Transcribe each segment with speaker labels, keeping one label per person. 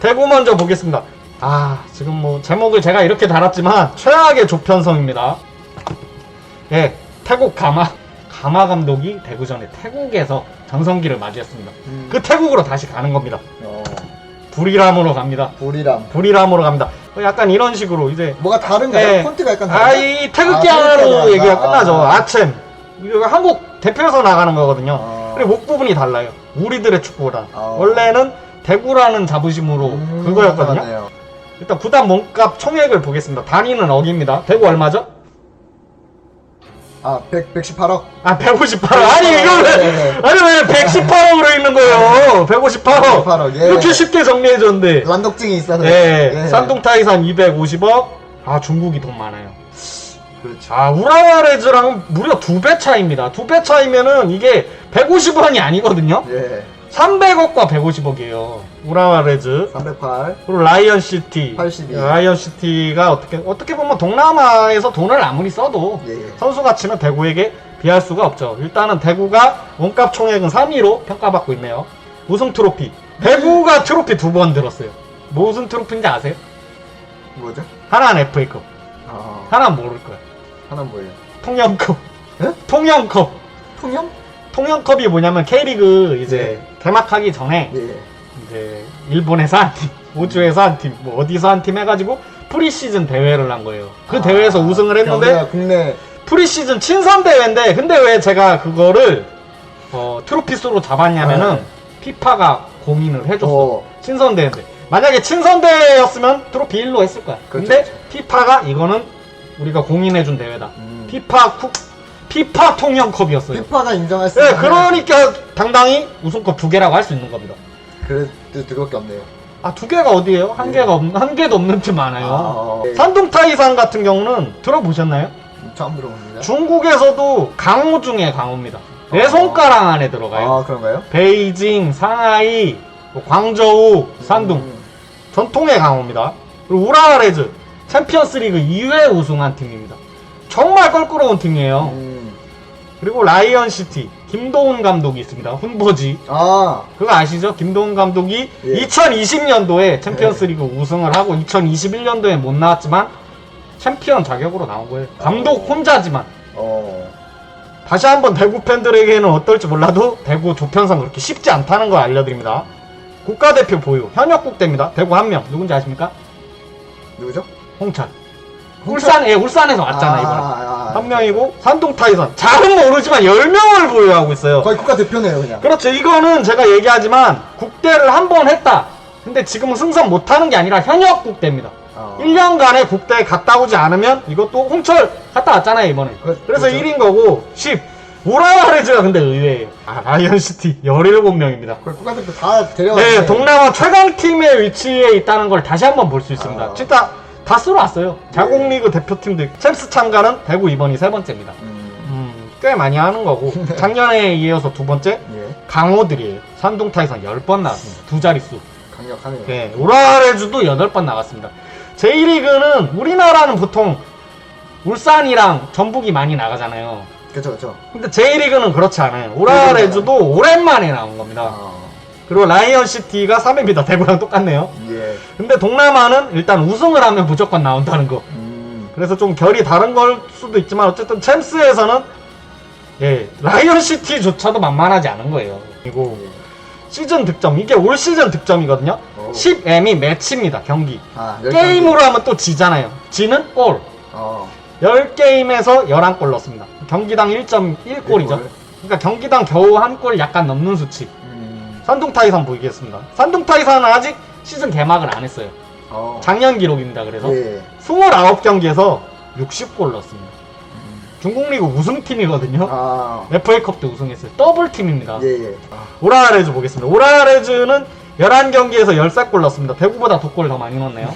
Speaker 1: 대구 먼저 보겠습니다. 지금 뭐 제목을 제가 이렇게 달았지만 최악의 조편성입니다. 예, 태국 가마 감독이 대구전에 태국에서 전성기를 맞이했습니다. 그 태국으로 다시 가는 겁니다. 부리람으로 갑니다. 부리람으로 갑니다. 약간 이런 식으로 이제
Speaker 2: 뭐가 다른가요?
Speaker 1: 예.
Speaker 2: 폰트가 약간 다른가요?
Speaker 1: 이 태극기하로 얘기가 끝나죠. 아챔. 이거 한국 대표에서 나가는 거거든요. 그리고 목 부분이 달라요. 우리들의 축구보다. 원래는 대구라는 자부심으로 그거였거든요.
Speaker 2: 맞네요.
Speaker 1: 일단 구단 몸값 총액을 보겠습니다. 단위는 억입니다. 대구 얼마죠?
Speaker 2: 118억?
Speaker 1: 158억. 아니, 이거는, 아니, 왜 118억으로 있는 거예요? 158억.
Speaker 2: 158억, 예.
Speaker 1: 이렇게 쉽게 정리해줬는데.
Speaker 2: 란독증이 있어서.
Speaker 1: 예. 산둥타이산 250억. 중국이 돈 많아요.
Speaker 2: 그렇죠.
Speaker 1: 우라와레즈랑 무려 2배 차이입니다. 2배 차이면은 이게 150원이 아니거든요?
Speaker 2: 예.
Speaker 1: 300억과 150억이에요. 우라와레즈.
Speaker 2: 308.
Speaker 1: 그리고 라이언시티.
Speaker 2: 82.
Speaker 1: 라이언시티가 어떻게 보면 동남아에서 돈을 아무리 써도
Speaker 2: 예.
Speaker 1: 선수 가치는 대구에게 비할 수가 없죠. 일단은 대구가 몸값 총액은 3위로 평가받고 있네요. 우승 트로피. 대구가 트로피 2번 들었어요. 무슨 트로피인지 아세요?
Speaker 2: 뭐죠?
Speaker 1: 하나는 FA컵. 하나는 모를 거야.
Speaker 2: 하나는 뭐예요?
Speaker 1: 통영컵.
Speaker 2: 예?
Speaker 1: 통영컵.
Speaker 2: 통영?
Speaker 1: 통영컵이 뭐냐면 K리그 이제 개막하기 전에
Speaker 2: 예.
Speaker 1: 이제 일본에서 한 팀, 호주에서 한 팀, 뭐 어디서 한 팀 해가지고 프리시즌 대회를 한 거예요. 그 대회에서 우승을 했는데
Speaker 2: 국내
Speaker 1: 프리시즌 친선 대회인데 근데 왜 제가 그거를 트로피수로 잡았냐면은 피파가 공인을 해줬어. 친선 대회인데 만약에 친선 대회였으면 트로피 1로 했을 거야. 근데
Speaker 2: 그렇죠.
Speaker 1: 피파가 이거는 우리가 공인해준 대회다. 피파 통영컵이었어요.
Speaker 2: 피파가 인정할 수
Speaker 1: 네,
Speaker 2: 있는
Speaker 1: 그러니까 당당히 우승컵 2개라고 할 수 있는 겁니다.
Speaker 2: 그래도 그거밖에 없네요.
Speaker 1: 2개가 어디예요? 한 개도 없는 팀 많아요. 산둥타이산 같은 경우는 들어보셨나요?
Speaker 2: 처음 들어봅니다.
Speaker 1: 중국에서도 강호 중에 강호입니다. 네 손가락 안에 들어가요.
Speaker 2: 그런가요?
Speaker 1: 베이징, 상하이, 광저우, 산둥 전통의 강호입니다. 그리고 우라와레즈 챔피언스리그 2회 우승한 팀입니다. 정말 껄끄러운 팀이에요. 그리고 라이언시티 김도훈 감독이 있습니다. 훈버지. 그거 아시죠? 김도훈 감독이 2020년도에 챔피언스리그 우승을 하고 2021년도에 못 나왔지만 챔피언 자격으로 나온 거예요. 감독 혼자지만. 다시 한번 대구 팬들에게는 어떨지 몰라도 대구 조편성 그렇게 쉽지 않다는 걸 알려드립니다. 국가대표 보유 현역국대입니다. 대구 한 명 누군지 아십니까?
Speaker 2: 누구죠?
Speaker 1: 홍찬. 울산에서 왔잖아 이번에. 한 명이고 산둥타이선 잘은 모르지만 10명을 보유하고 있어요.
Speaker 2: 거의 국가대표네요 그냥.
Speaker 1: 그렇죠. 이거는 제가 얘기하지만 국대를 한 번 했다. 근데 지금은 승선 못하는 게 아니라 현역 국대입니다. 1년간의 국대에 갔다 오지 않으면 이것도 홍철 갔다 왔잖아요 이번에. 그래서
Speaker 2: 그렇죠.
Speaker 1: 1인 거고 10. 우라와레즈가 근데 의외예요. 라이언시티 17명입니다.
Speaker 2: 국가대표 다 데려왔네.
Speaker 1: 네, 동남아 최강팀의 위치에 있다는 걸 다시 한번 볼 수 있습니다. 진짜 다 쓸어왔어요. 자국리그 대표팀들 챔스 참가는 대구 이번이 3번째입니다. 꽤 많이 하는 거고 작년에 이어서 2번째 강호들이에요. 산둥타이산 10번 나왔습니다. 2자릿수.
Speaker 2: 강력하네요.
Speaker 1: 네, 우라와레즈도 8번 나갔습니다. 제1리그는 우리나라는 보통 울산이랑 전북이 많이 나가잖아요.
Speaker 2: 그쵸.
Speaker 1: 근데 제1리그는 그렇지 않아요. 우라와레즈도 오랜만에 나온 겁니다. 그리고 라이언시티가 3회입니다. 대구랑 똑같네요. 근데 동남아는 일단 우승을 하면 무조건 나온다는 거. 그래서 좀 결이 다른 걸 수도 있지만 어쨌든 챔스에서는 라이언시티조차도 만만하지 않은 거예요. 그리고 시즌 득점 이게 올 시즌 득점이거든요. 10M이 매치입니다. 경기. 게임으로 하면 또 지잖아요. 지는 골. 10게임에서 11골 넣습니다. 경기당 1.1골이죠. 그러니까 경기당 겨우 한 골 약간 넘는 수치. 산둥타이산 보이겠습니다. 산둥타이산은 아직 시즌 개막을 안 했어요. 작년 기록입니다. 그래서 29경기에서 60골 넣었습니다. 중국 리그 우승팀이거든요. FA컵도 우승했어요. 더블팀입니다. 우라와레즈 보겠습니다. 우라와레즈는 11경기에서 13골 넣었습니다. 대구보다 2골 더 많이 넣었네요.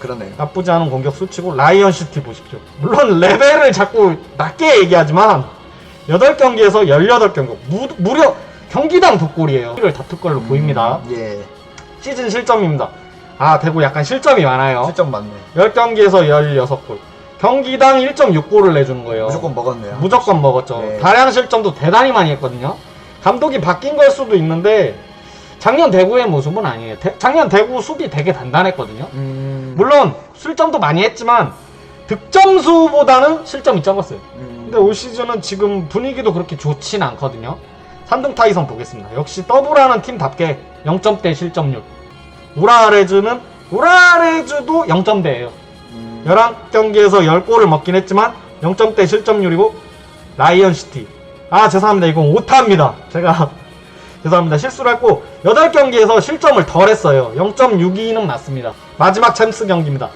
Speaker 2: 그러네요.
Speaker 1: 나쁘지 않은 공격 수치고 라이언시티 보십시오. 물론 레벨을 자꾸 낮게 얘기하지만 8경기에서 18경기 무려 경기당 2골이에요. 이를 다툴 걸로 보입니다. 시즌 실점입니다. 대구 약간 실점이 많아요.
Speaker 2: 실점 많네.
Speaker 1: 10경기에서 16골. 경기당 1.6골을 내주는 거예요.
Speaker 2: 무조건 먹었네요.
Speaker 1: 무조건 먹었죠. 다량 실점도 대단히 많이 했거든요. 감독이 바뀐 걸 수도 있는데 작년 대구의 모습은 아니에요. 작년 대구 수비 되게 단단했거든요. 물론 실점도 많이 했지만 득점수보다는 실점이 적었어요. 근데 올 시즌은 지금 분위기도 그렇게 좋진 않거든요. 산둥 타이선 보겠습니다. 역시 더블하는 팀답게 0점대 실점률. 우라레즈도 0점대예요. 11경기에서 10골을 먹긴 했지만 0점대 실점률이고, 라이언시티. 아, 죄송합니다. 이건 오타입니다. 제가 죄송합니다. 실수를 했고, 8경기에서 실점을 덜 했어요. 0.62는 맞습니다. 마지막 챔스 경기입니다.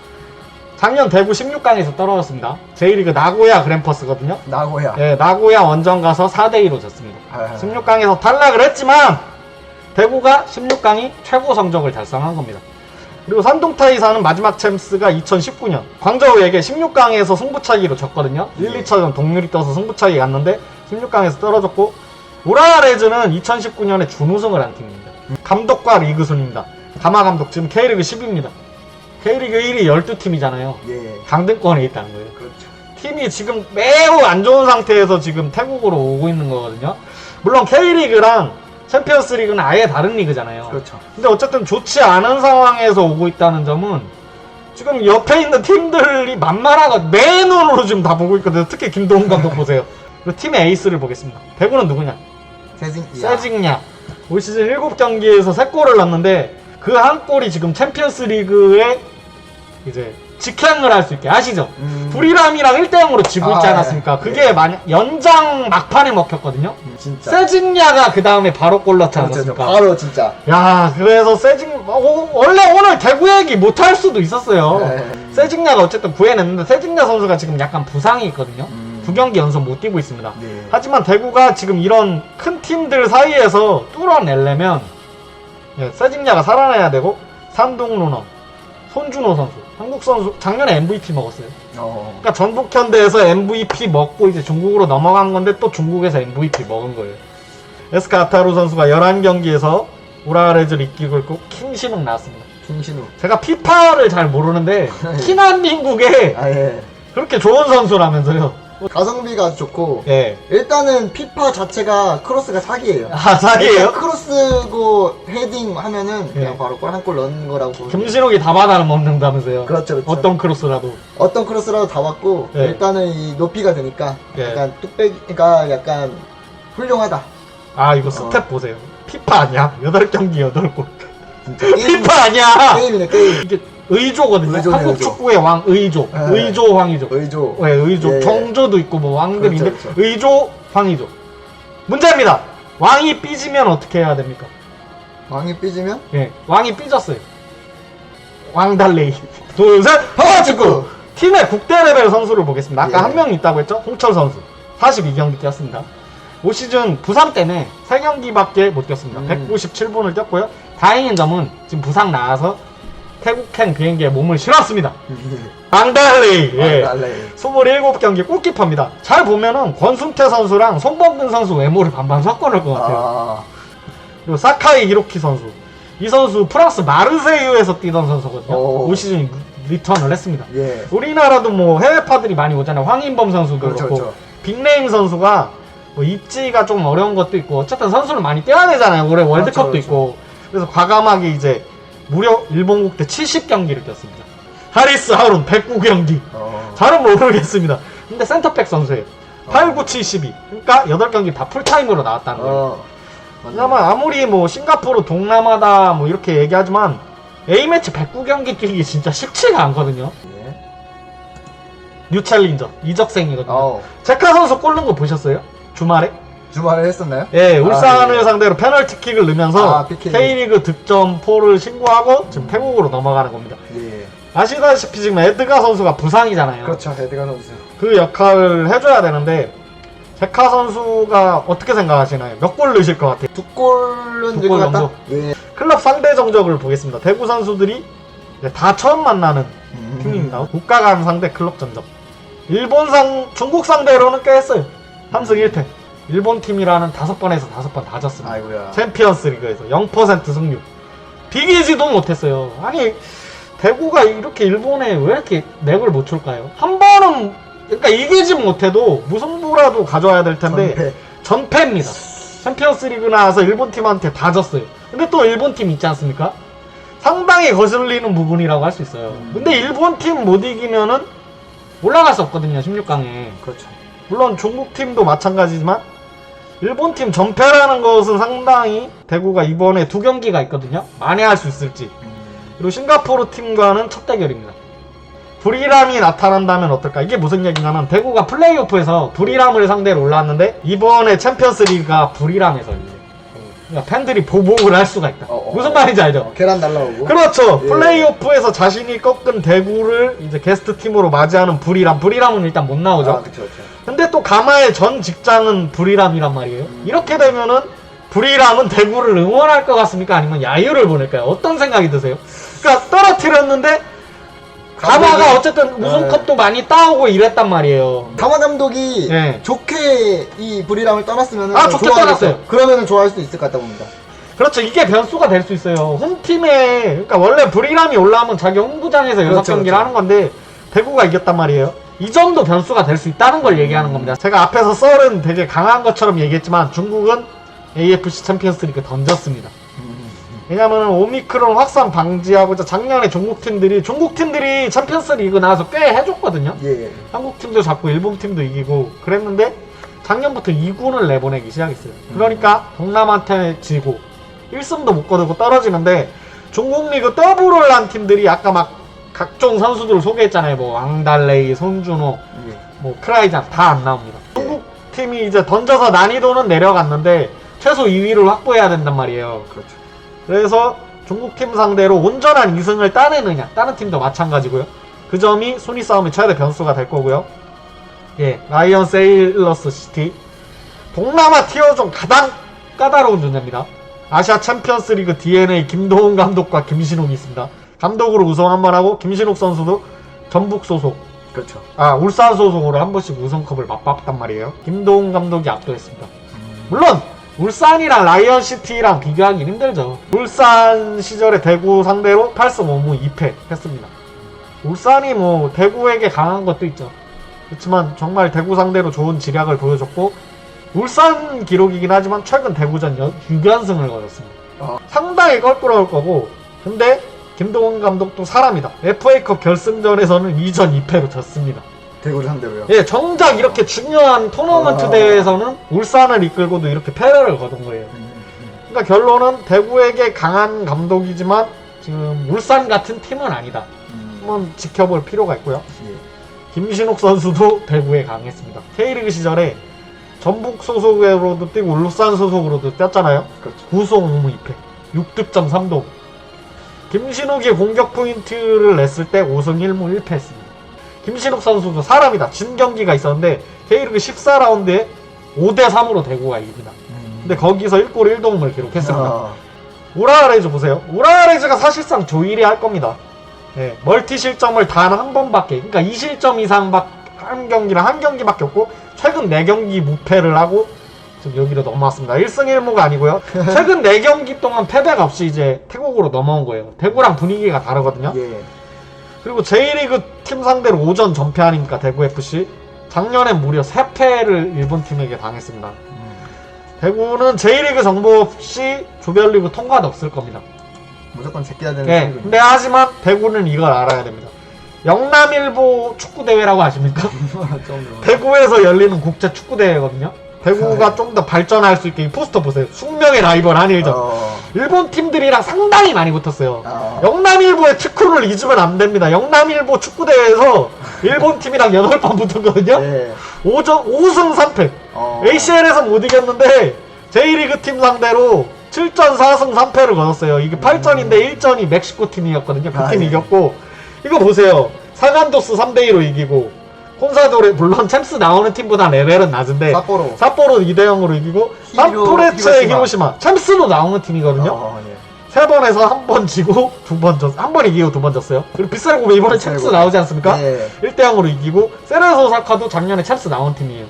Speaker 1: 작년 대구 16강에서 떨어졌습니다. J리그 나고야 그랜퍼스거든요.
Speaker 2: 나고야.
Speaker 1: 예, 나고야 원정 가서 4대2로 졌습니다. 16강에서 탈락을 했지만 대구가 16강이 최고 성적을 달성한 겁니다. 그리고 산둥 타이사는 마지막 챔스가 2019년 광저우에게 16강에서 승부차기로 졌거든요. 1, 2차전 동률이 떠서 승부차기 갔는데 16강에서 떨어졌고, 우라레즈는 2019년에 준우승을 한 팀입니다. 감독과 리그 순입니다. 가마 감독 지금 K리그 10입니다. K리그 1위 12팀이잖아요.
Speaker 2: 예.
Speaker 1: 강등권에 있다는 거예요.
Speaker 2: 그렇죠.
Speaker 1: 팀이 지금 매우 안 좋은 상태에서 지금 태국으로 오고 있는 거거든요. 물론 K리그랑 챔피언스 리그는 아예 다른 리그잖아요.
Speaker 2: 그렇죠.
Speaker 1: 근데 어쨌든 좋지 않은 상황에서 오고 있다는 점은 지금 옆에 있는 팀들이 만만하고 내 눈으로 지금 다 보고 있거든요. 특히 김도훈 감독 보세요. 그리고 팀의 에이스를 보겠습니다. 대구는 누구냐? 세징야. 올 시즌 7경기에서 3골을 넣었는데 그 한 골이 지금 챔피언스 리그에 이제 직행을 할 수 있게, 아시죠? 불이람이랑 1대0으로 지고 있지 않았습니까? 그게 만약 연장 막판에 먹혔거든요.
Speaker 2: 진짜.
Speaker 1: 세징야가 그 다음에 바로 골 넣지 않았습니까?
Speaker 2: 바로 진짜.
Speaker 1: 야, 그래서 원래 오늘 대구 얘기 못할 수도 있었어요. 세징야가 어쨌든 구해냈는데, 세징야 선수가 지금 약간 부상이 있거든요. 2경기 연속 못 뛰고 있습니다.
Speaker 2: 네.
Speaker 1: 하지만 대구가 지금 이런 큰 팀들 사이에서 뚫어내려면 세징야가 살아나야 되고, 산둥 루너, 손준호 선수, 한국 선수 작년에 MVP 먹었어요. 그러니까 전북현대에서 MVP 먹고 이제 중국으로 넘어간 건데 또 중국에서 MVP 먹은 거예요. 에스카 아타루 선수가 11경기에서 우라레즈를 이기고 있고, 킹신욱 나왔습니다.
Speaker 2: 킹신욱.
Speaker 1: 제가 피파를 잘 모르는데 키난민국에
Speaker 2: 예.
Speaker 1: 그렇게 좋은 선수라면서요.
Speaker 2: 가성비가 아주 좋고,
Speaker 1: 예.
Speaker 2: 일단은 피파 자체가 크로스가 사기예요.
Speaker 1: 아, 사기예요?
Speaker 2: 크로스고 헤딩 하면은 그냥
Speaker 1: 예.
Speaker 2: 바로 골 한 골 넣는 거라고 보면.
Speaker 1: 김신욱이 다 받아 먹는다면서요.
Speaker 2: 그렇죠, 그렇죠.
Speaker 1: 어떤 크로스라도.
Speaker 2: 어떤 크로스라도 다 받고,
Speaker 1: 예.
Speaker 2: 일단은 이 높이가 되니까
Speaker 1: 예.
Speaker 2: 약간 뚝배기가 약간 훌륭하다.
Speaker 1: 아, 이거 스텝 보세요. 피파 아니야? 8경기 8골.
Speaker 2: 진짜 게임,
Speaker 1: 피파 아니야!
Speaker 2: 게임이네 게임.
Speaker 1: 이게 의조거든요.
Speaker 2: 의조네,
Speaker 1: 한국
Speaker 2: 의조.
Speaker 1: 축구의 왕 의조.
Speaker 2: 예.
Speaker 1: 의조, 황의조.
Speaker 2: 의조.
Speaker 1: 네, 의조.
Speaker 2: 예.
Speaker 1: 정조도 있고 뭐 왕들인데
Speaker 2: 그렇죠, 그렇죠.
Speaker 1: 의조, 황의조. 문제입니다. 왕이 삐지면 어떻게 해야 됩니까?
Speaker 2: 왕이 삐지면?
Speaker 1: 예, 왕이 삐졌어요. 왕달레이. 둘, 셋, 파워축구! 팀의 국대 레벨 선수를 보겠습니다. 아까
Speaker 2: 예.
Speaker 1: 한 명 있다고 했죠? 홍철 선수. 42경기 뛰었습니다. 올 시즌 부상 때문에 3경기밖에 못 뛰었습니다. 197분을 뛰었고요. 다행인 점은 지금 부상 나와서 태국행 비행기에 몸을 실었습니다. 왕달레이. 예.
Speaker 2: 왕달레이.
Speaker 1: 27경기 골키퍼입니다. 잘 보면은 권순태 선수랑 송범근 선수 외모를 반반 섞어놓을 것 같아요. 그리고 사카이 히로키 선수. 이 선수 프랑스 마르세유에서 뛰던 선수거든요.
Speaker 2: 오.
Speaker 1: 올 시즌 리턴을 했습니다.
Speaker 2: 예.
Speaker 1: 우리나라도 뭐 해외파들이 많이 오잖아요. 황인범 선수도
Speaker 2: 그렇죠,
Speaker 1: 그렇고
Speaker 2: 그렇죠.
Speaker 1: 빅네임 선수가 뭐 입지가 좀 어려운 것도 있고, 어쨌든 선수를 많이 뛰어야 되잖아요. 올해 월드컵도
Speaker 2: 그렇죠.
Speaker 1: 있고. 그래서 과감하게 이제 무려 일본 국대 70경기를 뛰었습니다. 하리스 하룬 109경기. 잘은 모르겠습니다. 근데 센터백 선수예요. 8, 9, 72. 그러니까 8경기 다 풀타임으로 나왔다는 거예요. 왜냐면 아무리 뭐 싱가포르 동남아다 뭐 이렇게 얘기하지만 A매치 109경기 뛰기 진짜 쉽지가 않거든요.
Speaker 2: 예.
Speaker 1: 뉴챌린저 이적생이거든요.
Speaker 2: 네.
Speaker 1: 제카 선수 골 넣은 거 보셨어요? 주말에?
Speaker 2: 주말에 했었나요?
Speaker 1: 예, 울산을
Speaker 2: 예.
Speaker 1: 상대로 페널티킥을 넣으면서
Speaker 2: PK.
Speaker 1: K리그 득점포를 신고하고 지금 태국으로 넘어가는 겁니다.
Speaker 2: 예.
Speaker 1: 아시다시피 지금 에드가 선수가 부상이잖아요.
Speaker 2: 그렇죠. 에드가 선수.
Speaker 1: 그 역할을 해줘야 되는데 제카 선수가 어떻게 생각하시나요? 몇 골 넣으실 것 같아요?
Speaker 2: 2골은
Speaker 1: 두
Speaker 2: 될
Speaker 1: 골
Speaker 2: 것 같다?
Speaker 1: 정도?
Speaker 2: 예.
Speaker 1: 클럽 상대 정적을 보겠습니다. 대구 선수들이 이제 다 처음 만나는 팀입니다. 국가 간 상대 클럽 전적. 중국 상대로는 꽤 했어요. 3승 1패. 일본 팀이라는 5번에서 5번 다 졌습니다.
Speaker 2: 아이고야.
Speaker 1: 챔피언스 리그에서 0% 승률. 비기지도 못했어요. 아니, 대구가 이렇게 일본에 왜 이렇게 넥을 못 칠까요? 한 번은, 그러니까 이기지 못해도 무승부라도 가져와야 될 텐데, 전패입니다. 챔피언스 리그 나와서 일본 팀한테 다 졌어요. 근데 또 일본 팀 있지 않습니까? 상당히 거슬리는 부분이라고 할 수 있어요. 근데 일본 팀 못 이기면은 올라갈 수 없거든요, 16강에.
Speaker 2: 그렇죠.
Speaker 1: 물론 중국 팀도 마찬가지지만 일본 팀 전패라는 것은 상당히 대구가 이번에 2경기가 있거든요. 만회할 수 있을지. 그리고 싱가포르 팀과는 첫 대결입니다. 불이람이 나타난다면 어떨까? 이게 무슨 얘기냐면 대구가 플레이오프에서 불이람을 상대로 올라왔는데 이번에 챔피언스 리그가 불이람에서 이제 그러니까 팬들이 보복을 할 수가 있다. 무슨 말인지 알죠?
Speaker 2: 계란 날라오고.
Speaker 1: 그렇죠.
Speaker 2: 예.
Speaker 1: 플레이오프에서 자신이 꺾은 대구를 이제 게스트 팀으로 맞이하는 불이람. 불이람은 일단 못 나오죠.
Speaker 2: 아, 그쵸, 그쵸.
Speaker 1: 근데 또 가마의 전 직장은 불이람이란 말이에요. 이렇게 되면은 불이람은 대구를 응원할 것 같습니까? 아니면 야유를 보낼까요? 어떤 생각이 드세요? 그러니까 떨어뜨렸는데 가마가 어쨌든 우승컵도 많이 따오고 이랬단 말이에요.
Speaker 2: 가마 감독이
Speaker 1: 네.
Speaker 2: 좋게 이 불이람을 떠났으면
Speaker 1: 아, 좋게 떠났어요.
Speaker 2: 그러면은 좋아할 수도 있을 것 같다 봅니다.
Speaker 1: 그렇죠. 이게 변수가 될 수 있어요. 홈팀에 그러니까 원래 불이람이 올라오면 자기 홈구장에서
Speaker 2: 그렇죠,
Speaker 1: 6경기를
Speaker 2: 그렇죠.
Speaker 1: 하는 건데 대구가 이겼단 말이에요. 이 점도 변수가 될 수 있다는 걸 얘기하는 겁니다. 제가 앞에서 썰은 되게 강한 것처럼 얘기했지만 중국은 AFC 챔피언스 리그 던졌습니다. 왜냐면 오미크론 확산 방지하고자 작년에 중국 팀들이 챔피언스 리그 나와서 꽤 해줬거든요.
Speaker 2: 예.
Speaker 1: 한국 팀도 잡고 일본 팀도 이기고 그랬는데 작년부터 2군을 내보내기 시작했어요. 그러니까 동남한테 지고 1승도 못 거두고 떨어지는데 중국 리그 더블을 한 팀들이 아까 막 각종 선수들을 소개했잖아요. 뭐 왕달레이, 손준호,
Speaker 2: 예.
Speaker 1: 뭐 크라이잔 다 안 나옵니다. 중국 팀이 이제 던져서 난이도는 내려갔는데 최소 2위를 확보해야 된단 말이에요.
Speaker 2: 그렇죠.
Speaker 1: 그래서 중국 팀 상대로 온전한 2승을 따내느냐, 다른 팀도 마찬가지고요. 그 점이 순위 싸움의 최대 변수가 될 거고요. 예, 라이언 세일러스 시티 동남아 티어 중 가장 까다로운 존재입니다. 아시아 챔피언스 리그 DNA 김도훈 감독과 김신욱이 있습니다. 감독으로 우승 한번 하고 김신욱 선수도 전북 소속,
Speaker 2: 그렇죠.
Speaker 1: 울산 소속으로 한 번씩 우승컵을 맛봤단 말이에요. 김도훈 감독이 압도했습니다. 물론 울산이랑 라이언시티랑 비교하기 힘들죠. 울산 시절에 대구 상대로 8승 5무 2패 했습니다. 울산이 뭐 대구에게 강한 것도 있죠. 그렇지만 정말 대구 상대로 좋은 지략을 보여줬고 울산 기록이긴 하지만 최근 대구전 6연승을 거뒀습니다. 상당히 껄끄러울 거고 근데 김동훈 감독도 사람이다. FA컵 결승전에서는 2전 2패로 졌습니다.
Speaker 2: 대구를 상대로요.
Speaker 1: 예, 정작 이렇게 중요한 토너먼트 대회에서는 울산을 이끌고도 이렇게 패배를 거둔 거예요. 그러니까 결론은 대구에게 강한 감독이지만 지금 울산 같은 팀은 아니다. 한번 지켜볼 필요가 있고요.
Speaker 2: 예.
Speaker 1: 김신욱 선수도 대구에 강했습니다. K리그 시절에 전북 소속으로도 뛰고 울산 소속으로도 뛰었잖아요.
Speaker 2: 그렇죠.
Speaker 1: 9승 5무 2패, 6득점 3도움. 김신욱이 공격 포인트를 냈을 때 5승 1무 1패 했습니다. 김신욱 선수도 사람이다. 진 경기가 있었는데 K리그 14라운드에 5대3으로 대구가 이깁니다. 근데 거기서 1골 1도움을 기록했습니다. 우라와레즈 보세요. 우라와레즈가 사실상 조일이 할 겁니다. 네, 멀티 실점을 단 한 번밖에, 그러니까 2실점 이상 한 경기랑 한 경기밖에 없고 최근 4경기 무패를 하고 지금 여기로 넘어왔습니다. 1승 1무가 아니고요. 최근 4경기 동안 패배가 없이 이제 태국으로 넘어온 거예요. 대구랑 분위기가 다르거든요.
Speaker 2: 예.
Speaker 1: 그리고 J리그 팀 상대로 5전 전패하니까 대구FC 작년엔 무려 3패를 일본 팀에게 당했습니다. 대구는 J리그 정보 없이 조별리그 통과도 없을 겁니다.
Speaker 2: 무조건 제껴야 되는
Speaker 1: 네,
Speaker 2: 팀이군요.
Speaker 1: 근데 하지만 대구는 이걸 알아야 됩니다. 영남일보 축구대회라고 아십니까? 대구에서 열리는 국제 축구대회거든요. 대구가 좀 더 발전할 수 있게 이 포스터 보세요. 숙명의 라이벌 한일전. 일본 팀들이랑 상당히 많이 붙었어요. 영남일보의 축구를 잊으면 안 됩니다. 영남일보 축구대회에서 일본 팀이랑 8번 붙었거든요.
Speaker 2: 예.
Speaker 1: 5승 3패. ACL에서 못 이겼는데 J리그 팀 상대로 7전 4승 3패를 거뒀어요. 이게 8전인데 1전이 멕시코 팀이었거든요. 그 팀이
Speaker 2: 예.
Speaker 1: 이겼고 이거 보세요. 사간도스 3대2로 이기고 콘사도레 물론 챔스 나오는 팀보다 레벨은 낮은데 삿포로 2대0으로 이기고 산프레체 히로시마 챔스도 나오는 팀이거든요.
Speaker 2: 예.
Speaker 1: 3번에서 한 번 지고 2번 졌, 한 번 이기고 2번 졌어요. 그리고 비쌀고be 이번에 챔스 나오지 않습니까?
Speaker 2: 예.
Speaker 1: 1대0으로 이기고 세레소 오사카도 작년에 챔스 나온 팀이에요.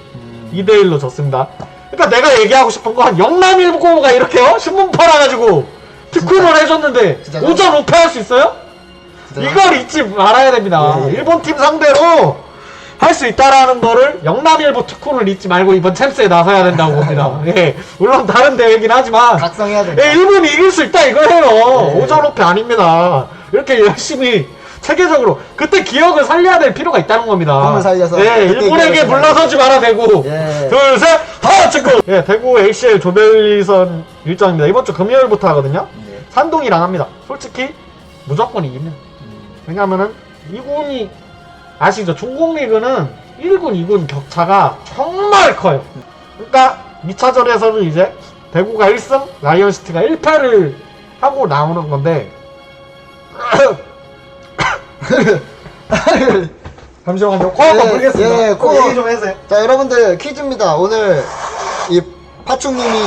Speaker 1: 2대1로 졌습니다. 그러니까 내가 얘기하고 싶은 건 영남일보가 이렇게요? 신문 팔아가지고 특훈을 해줬는데 5전 5패 할 수 있어요? 이걸 잊지 말아야 됩니다.
Speaker 2: 예.
Speaker 1: 일본 팀 상대로 할 수 있다라는 거를 영남일보 특훈을 잊지 말고 이번 챔스에 나서야 된다고 봅니다. 예, 물론 다른 대회긴 하지만
Speaker 2: 각성해야 된다.
Speaker 1: 예, 일본이 이길 수 있다 이거예요.
Speaker 2: 네.
Speaker 1: 오전오페 아닙니다. 이렇게 열심히 체계적으로 그때 기억을 살려야 될 필요가 있다는 겁니다.
Speaker 2: 꿈을 살려서
Speaker 1: 예,
Speaker 2: 그때
Speaker 1: 일본에게
Speaker 2: 기억을
Speaker 1: 물러서지 말아 대구.
Speaker 2: 예.
Speaker 1: 둘, 셋, 하! 축구! 예, 대구 ACL 조별리선 일정입니다. 이번 주 금요일부터 하거든요.
Speaker 2: 예.
Speaker 1: 산동이랑 합니다. 솔직히 무조건 이깁니다. 왜냐면은 2군이 아시죠? 중국 리그는 1군, 2군 격차가 정말 커요. 그러니까 2차전에서는 이제 대구가 1승, 라이언시티가 1패를 하고 나오는 건데 잠시만요. 코 한번 풀겠습니다.
Speaker 2: 예, 코.
Speaker 1: 얘기 좀 해주세요.
Speaker 2: 자, 여러분들 퀴즈입니다. 오늘 이 파충님이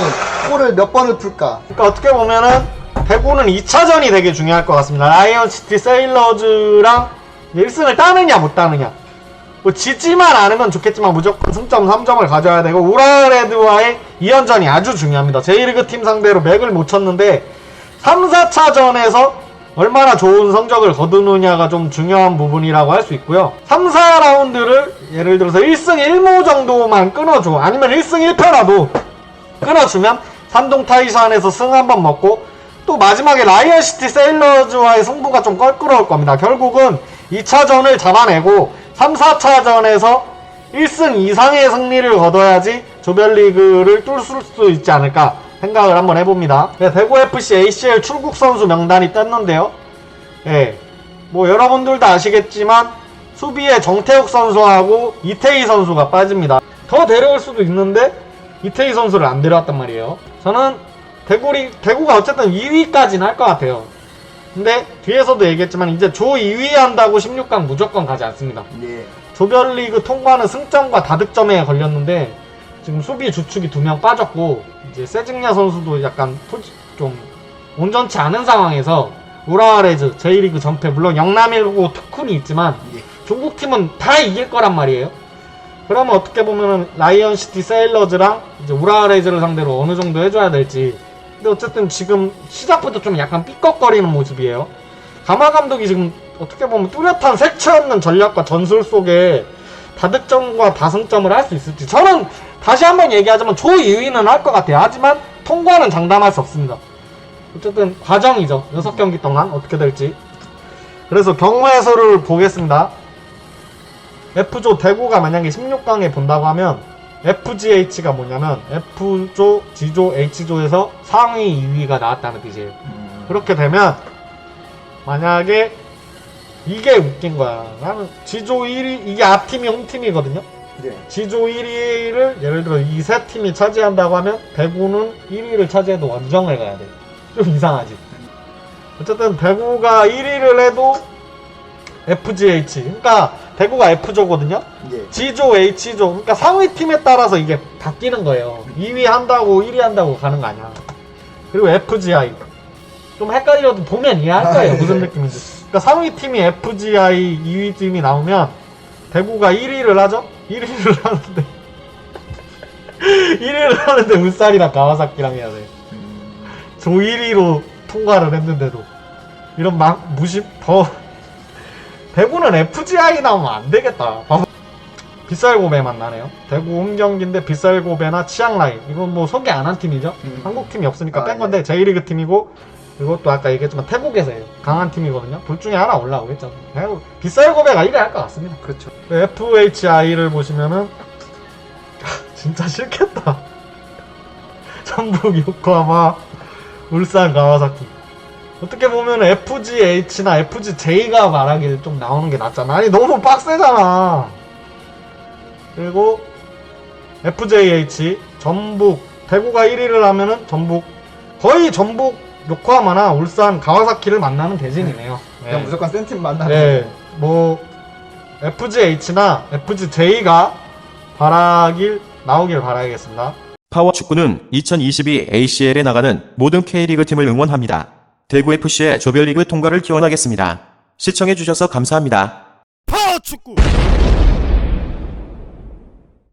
Speaker 2: 코를 몇 번을 풀까?
Speaker 1: 그러니까 어떻게 보면은 대구는 2차전이 되게 중요할 것 같습니다. 라이언시티 세일러즈랑 1승을 따느냐 못 따느냐. 뭐 지지만 않으면 좋겠지만 무조건 승점 3점을 가져야 되고 우라레드와의 2연전이 아주 중요합니다. J리그 팀 상대로 맥을 못 쳤는데 3, 4차전에서 얼마나 좋은 성적을 거두느냐가 좀 중요한 부분이라고 할 수 있고요. 3, 4라운드를 예를 들어서 1승 1무 정도만 끊어줘. 아니면 1승 1패라도 끊어주면 산동 타이샨에서 승 한번 먹고 또 마지막에 라이언시티 세일러즈와의 승부가 좀 껄끄러울 겁니다. 결국은 2차전을 잡아내고 3, 4차전에서 1승 이상의 승리를 거둬야지 조별리그를 뚫을 수 있지 않을까 생각을 한번 해봅니다. 네, 대구FC ACL 출국 선수 명단이 떴는데요. 예, 뭐 여러분들도 아시겠지만 수비에 정태욱 선수하고 이태희 선수가 빠집니다. 더 데려올 수도 있는데 이태희 선수를 안 데려왔단 말이에요. 저는 대구가 어쨌든 2위까지는 할 것 같아요. 근데 뒤에서도 얘기했지만 이제 조 2위 한다고 16강 무조건 가지 않습니다.
Speaker 2: 예.
Speaker 1: 조별리그 통과는 승점과 다득점에 걸렸는데 지금 수비 주축이 2명 빠졌고 이제 세징야 선수도 약간 좀 온전치 않은 상황에서 우라와레즈 J리그 전패 물론 영남일보 특훈이 있지만
Speaker 2: 예.
Speaker 1: 중국 팀은 다 이길 거란 말이에요. 그러면 어떻게 보면은 라이언시티 세일러즈랑 이제 우라와레즈를 상대로 어느 정도 해줘야 될지. 근데 어쨌든 지금 시작부터 좀 약간 삐걱거리는 모습이에요. 가마 감독이 지금 어떻게 보면 뚜렷한 색채 없는 전략과 전술 속에 다득점과 다승점을 할 수 있을지 저는 다시 한번 얘기하자면 조 2위는 할 것 같아요. 하지만 통과는 장담할 수 없습니다. 어쨌든 과정이죠. 6경기 동안 어떻게 될지. 그래서 경우의 수를 보겠습니다. F조 대구가 만약에 16강에 본다고 하면 FGH가 뭐냐면 F조, G조, H조에서 상위 2위가 나왔다는 뜻이에요. 그렇게 되면 만약에 이게 웃긴 거야. 나는 G조 1위 이게 앞팀이 홈팀이거든요.
Speaker 2: 예.
Speaker 1: G조 1위를 예를 들어 이 세 팀이 차지한다고 하면 대구는 1위를 차지해도 원정을 가야 돼. 좀 이상하지. 어쨌든 대구가 1위를 해도 FGH 그러니까 대구가 F조거든요.
Speaker 2: 예.
Speaker 1: G조, H조 그러니까 상위 팀에 따라서 이게 바뀌는 거예요. 2위 한다고 1위 한다고 가는 거 아니야. 그리고 FGI 좀 헷갈려도 보면 이해할 거예요.
Speaker 2: 아, 예.
Speaker 1: 무슨 느낌인지. 그러니까 상위 팀이 FGI 2위 팀이 나오면 대구가 1위를 하죠. 1위를 하는데 1위를 하는데 울산이랑 가와사키랑 해야 돼. 조 1위로 통과를 했는데도 이런 무심 더 대구는 FGI 나오면 안 되겠다. 빗살고배만 나네요. 대구 홈경기인데 빗살고배나 치앙라이 이건 뭐 소개 안 한 팀이죠. 한국 팀이 없으니까 뺀 건데 J리그 팀이고 그리고 또 아까 얘기했지만 태국에서 강한 팀이거든요. 둘 중에 하나 올라오겠죠. 빗살고배가 1위 할 것 같습니다.
Speaker 2: 그렇죠.
Speaker 1: FHI를 보시면은 진짜 싫겠다. 전북, 요코하마, 울산, 가와사키. 어떻게 보면 FGH나 FGJ가 말하길 좀 나오는 게 낫잖아. 아니 너무 빡세잖아. 그리고 FJH, 전북, 대구가 1위를 하면은 전북, 거의 전북, 요코하마나 울산, 가와사키를 만나는 대진이네요.
Speaker 2: 그냥 무조건 센 팀 만나는.
Speaker 1: 네, 뭐 FGH나 FGJ가 나오길 바라겠습니다.
Speaker 3: 파워축구는 2022 ACL에 나가는 모든 K리그 팀을 응원합니다. 대구FC의 조별리그 통과를 기원하겠습니다. 시청해주셔서 감사합니다.
Speaker 4: 파워축구